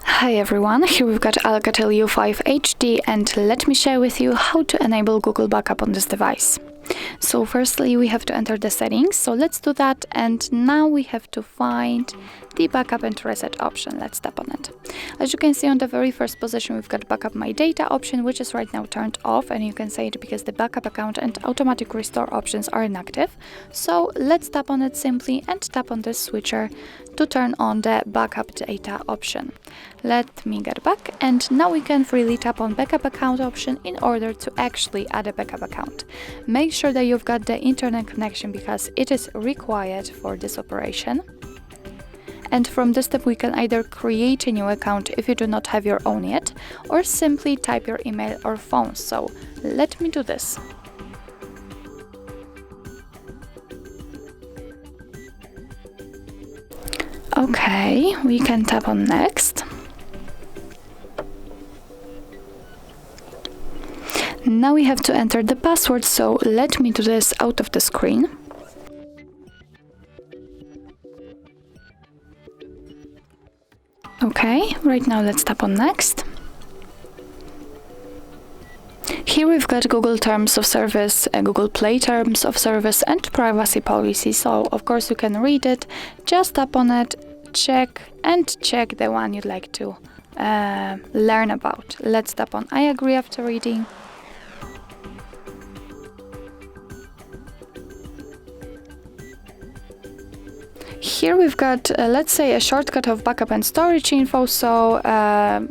Hi everyone, here we've got ALCATEL U5 HD, and let me share with you how to enable Google Backup on this device. So firstly we have to enter the settings, so let's do that, and now we have to find the backup and reset option. Let's tap on it. As you can see, on the very first position we've got backup my data option, which is right now turned off, and you can say it because the backup account and automatic restore options are inactive. So let's tap on it simply and tap on this switcher to turn on the backup data option. Let me get back, and now we can freely tap on backup account option in order to actually add a backup account. Make sure that you've got the internet connection because it is required for this operation. And from this step we can either create a new account if you do not have your own yet, or simply type your email or phone. So let me do this. Okay, we can tap on next. Now we have to enter the password, so let me do this out of the screen. Okay, right now let's tap on next. Here we've got Google Terms of Service, Google Play Terms of Service and Privacy Policy, so of course you can read it. Just tap on it, check the one you'd like to learn about. Let's tap on I agree after reading. Here we've got, let's say, a shortcut of backup and storage info. So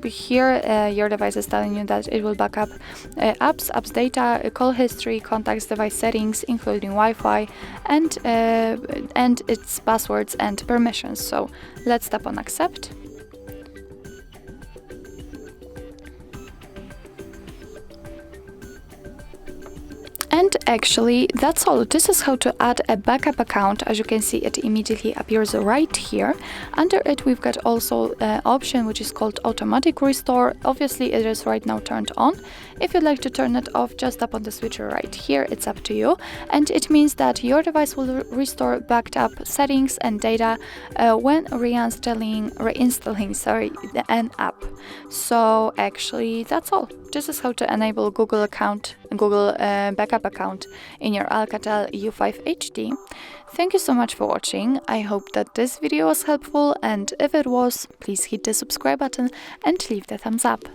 here your device is telling you that it will back up apps data, call history, contacts, device settings, including Wi-Fi, and its passwords and permissions. So let's tap on accept. And actually, that's all. This is how to add a backup account. As you can see, it immediately appears right here. Under it, we've got also an option which is called automatic restore. Obviously, it is right now turned on. If you'd like to turn it off, just tap on the switcher right here. It's up to you. And it means that your device will restore backed up settings and data when reinstalling an app. So actually, that's all. This is how to enable Google backup account in your ALCATEL U5 HD. Thank you so much for watching. I hope that this video was helpful, and if it was, please hit the subscribe button and leave the thumbs up.